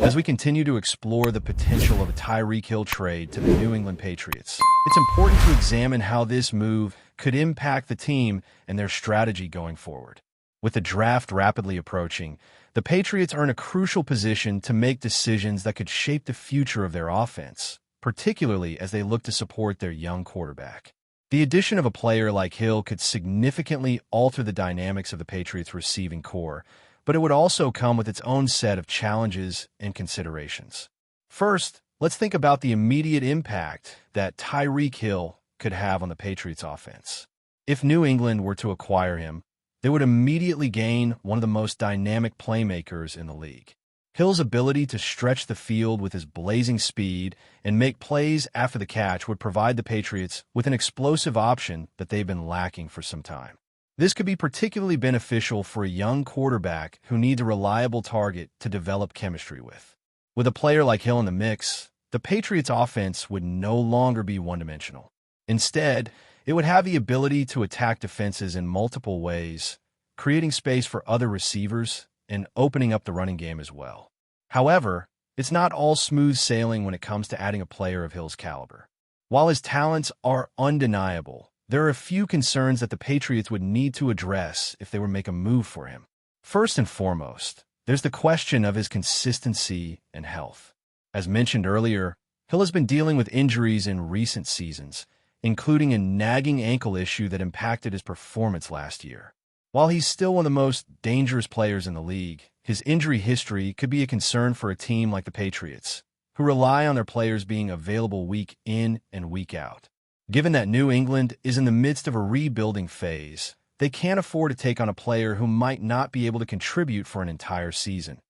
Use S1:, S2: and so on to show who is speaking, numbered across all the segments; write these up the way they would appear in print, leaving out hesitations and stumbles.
S1: As we continue to explore the potential of a Tyreek Hill trade to the New England Patriots, it's important to examine how this move could impact the team and their strategy going forward. With the draft rapidly approaching, the Patriots are in a crucial position to make decisions that could shape the future of their offense, particularly as they look to support their young quarterback. The addition of a player like Hill could significantly alter the dynamics of the Patriots' receiving core, but it would also come with its own set of challenges and considerations. First, let's think about the immediate impact that Tyreek Hill could have on the Patriots' offense. If New England were to acquire him, they would immediately gain one of the most dynamic playmakers in the league. Hill's ability to stretch the field with his blazing speed and make plays after the catch would provide the Patriots with an explosive option that they've been lacking for some time. This could be particularly beneficial for a young quarterback who needs a reliable target to develop chemistry with. With a player like Hill in the mix, the Patriots' offense would no longer be one-dimensional. Instead, it would have the ability to attack defenses in multiple ways, creating space for other receivers and opening up the running game as well. However, it's not all smooth sailing when it comes to adding a player of Hill's caliber. While his talents are undeniable, there are a few concerns that the Patriots would need to address if they were to make a move for him. First and foremost, there's the question of his consistency and health. As mentioned earlier, Hill has been dealing with injuries in recent seasons, including a nagging ankle issue that impacted his performance last year. While he's still one of the most dangerous players in the league, his injury history could be a concern for a team like the Patriots, who rely on their players being available week in and week out. Given that New England is in the midst of a rebuilding phase, they can't afford to take on a player who might not be able to contribute for an entire season,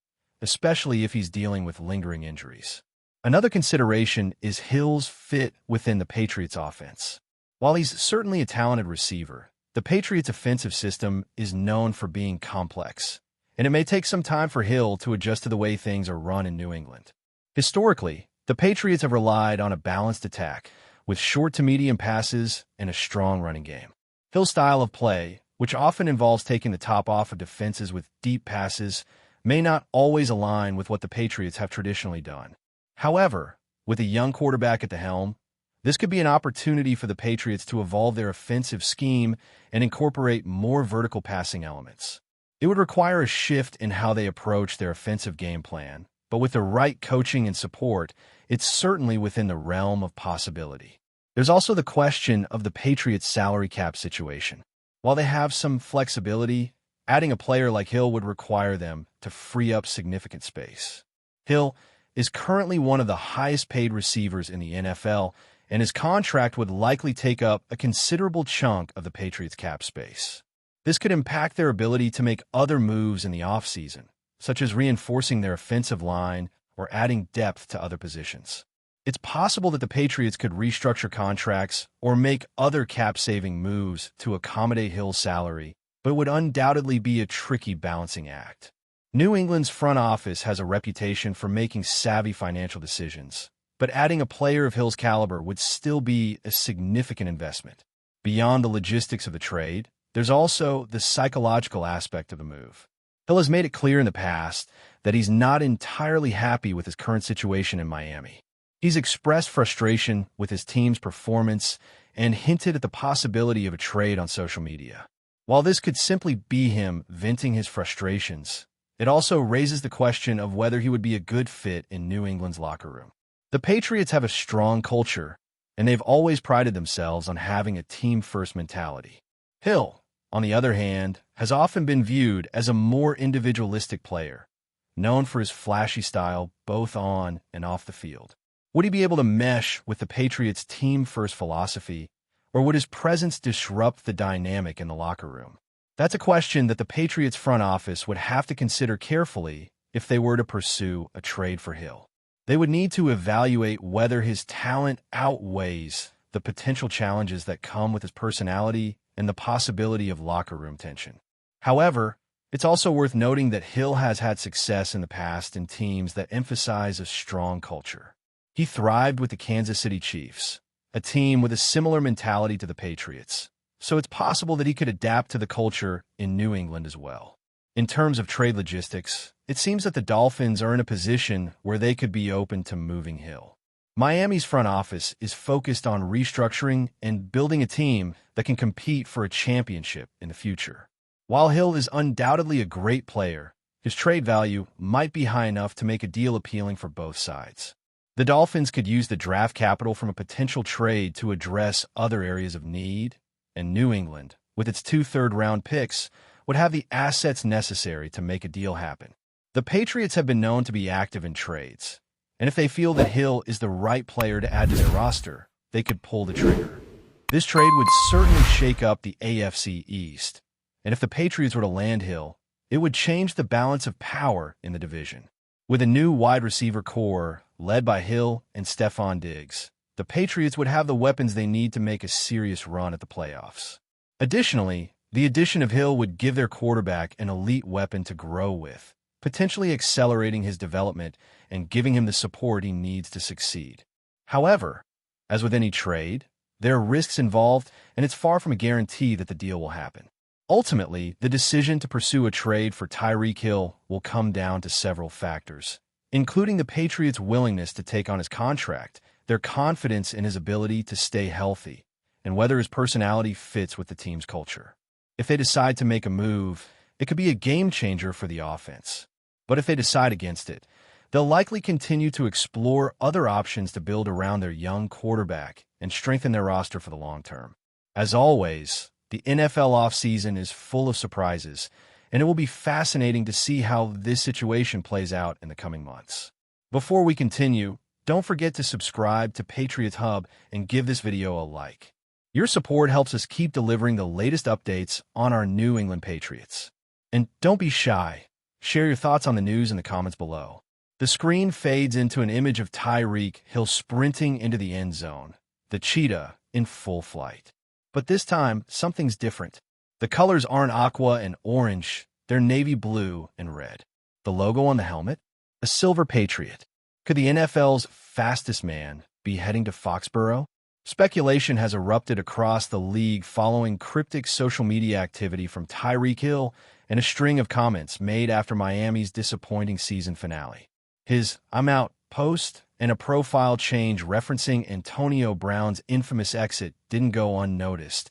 S1: especially if he's dealing with lingering injuries. Another consideration is Hill's fit within the Patriots' offense. While he's certainly a talented receiver, the Patriots' offensive system is known for being complex, and it may take some time for Hill to adjust to the way things are run in New England. Historically, the Patriots have relied on a balanced attack, with short to medium passes and a strong running game. Hill's style of play, which often involves taking the top off of defenses with deep passes, may not always align with what the Patriots have traditionally done. However, with a young quarterback at the helm, this could be an opportunity for the Patriots to evolve their offensive scheme and incorporate more vertical passing elements. It would require a shift in how they approach their offensive game plan, but with the right coaching and support, it's certainly within the realm of possibility. There's also the question of the Patriots' salary cap situation. While they have some flexibility, adding a player like Hill would require them to free up significant space. Hill is currently one of the highest-paid receivers in the NFL, and his contract would likely take up a considerable chunk of the Patriots' cap space. This could impact their ability to make other moves in the offseason, such as reinforcing their offensive line or adding depth to other positions. It's possible that the Patriots could restructure contracts or make other cap-saving moves to accommodate Hill's salary, but it would undoubtedly be a tricky balancing act. New England's front office has a reputation for making savvy financial decisions, but adding a player of Hill's caliber would still be a significant investment. Beyond the logistics of the trade, there's also the psychological aspect of the move. Hill has made it clear in the past that he's not entirely happy with his current situation in Miami. He's expressed frustration with his team's performance and hinted at the possibility of a trade on social media. While this could simply be him venting his frustrations, it also raises the question of whether he would be a good fit in New England's locker room. The Patriots have a strong culture, and they've always prided themselves on having a team-first mentality. Hill, on the other hand, has often been viewed as a more individualistic player, known for his flashy style both on and off the field. Would he be able to mesh with the Patriots' team-first philosophy, or would his presence disrupt the dynamic in the locker room? That's a question that the Patriots' front office would have to consider carefully if they were to pursue a trade for Hill. They would need to evaluate whether his talent outweighs the potential challenges that come with his personality and the possibility of locker room tension. However, it's also worth noting that Hill has had success in the past in teams that emphasize a strong culture. He thrived with the Kansas City Chiefs, a team with a similar mentality to the Patriots, so it's possible that he could adapt to the culture in New England as well. In terms of trade logistics, it seems that the Dolphins are in a position where they could be open to moving Hill. Miami's front office is focused on restructuring and building a team that can compete for a championship in the future. While Hill is undoubtedly a great player, his trade value might be high enough to make a deal appealing for both sides. The Dolphins could use the draft capital from a potential trade to address other areas of need, and New England, with its 2 third-round picks, would have the assets necessary to make a deal happen. The Patriots have been known to be active in trades, and if they feel that Hill is the right player to add to their roster, they could pull the trigger. This trade would certainly shake up the AFC East, and if the Patriots were to land Hill, it would change the balance of power in the division. With a new wide receiver core led by Hill and Stephon Diggs, the Patriots would have the weapons they need to make a serious run at the playoffs. Additionally, the addition of Hill would give their quarterback an elite weapon to grow with, potentially accelerating his development and giving him the support he needs to succeed. However, as with any trade, there are risks involved, and it's far from a guarantee that the deal will happen. Ultimately, the decision to pursue a trade for Tyreek Hill will come down to several factors, including the Patriots' willingness to take on his contract, their confidence in his ability to stay healthy, and whether his personality fits with the team's culture. If they decide to make a move, it could be a game-changer for the offense. But if they decide against it, they'll likely continue to explore other options to build around their young quarterback and strengthen their roster for the long term. As always, the NFL offseason is full of surprises, and it will be fascinating to see how this situation plays out in the coming months. Before we continue, don't forget to subscribe to Patriots Hub and give this video a like. Your support helps us keep delivering the latest updates on our New England Patriots. And don't be shy. Share your thoughts on the news in the comments below. The screen fades into an image of Tyreek Hill sprinting into the end zone, the cheetah in full flight. But this time, something's different. The colors aren't aqua and orange, they're navy blue and red. The logo on the helmet? A silver Patriot. Could the NFL's fastest man be heading to Foxborough? Speculation has erupted across the league following cryptic social media activity from Tyreek Hill and a string of comments made after Miami's disappointing season finale. His "I'm out" post and a profile change referencing Antonio Brown's infamous exit didn't go unnoticed,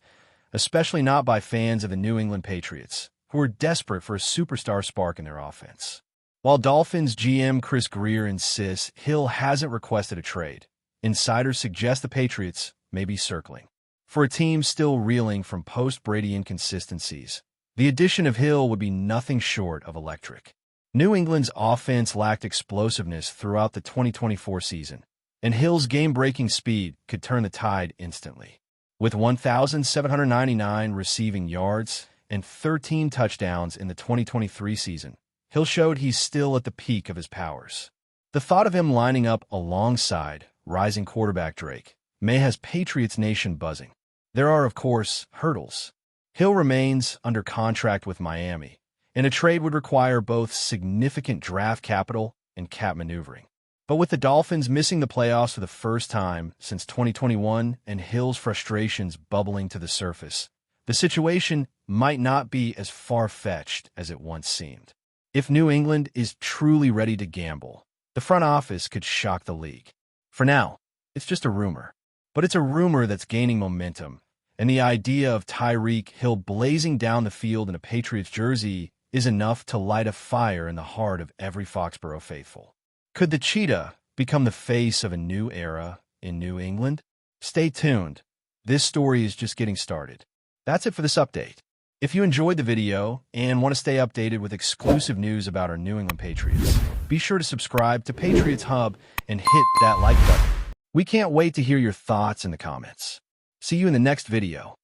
S1: especially not by fans of the New England Patriots, who were desperate for a superstar spark in their offense. While Dolphins GM Chris Greer insists Hill hasn't requested a trade, insiders suggest the Patriots may be circling. For a team still reeling from post-Brady inconsistencies, the addition of Hill would be nothing short of electric. New England's offense lacked explosiveness throughout the 2024 season, and Hill's game-breaking speed could turn the tide instantly. With 1,799 receiving yards and 13 touchdowns in the 2023 season, Hill showed he's still at the peak of his powers. The thought of him lining up alongside rising quarterback Drake May has Patriots Nation buzzing. There are, of course, hurdles. Hill remains under contract with Miami, and a trade would require both significant draft capital and cap maneuvering. But with the Dolphins missing the playoffs for the first time since 2021 and Hill's frustrations bubbling to the surface, the situation might not be as far-fetched as it once seemed. If New England is truly ready to gamble, the front office could shock the league. For now, it's just a rumor. But it's a rumor that's gaining momentum, and the idea of Tyreek Hill blazing down the field in a Patriots jersey is enough to light a fire in the heart of every Foxborough faithful. Could the cheetah become the face of a new era in New England? Stay tuned. This story is just getting started. That's it for this update. If you enjoyed the video and want to stay updated with exclusive news about our New England Patriots, be sure to subscribe to Patriots Hub and hit that like button. We can't wait to hear your thoughts in the comments. See you in the next video.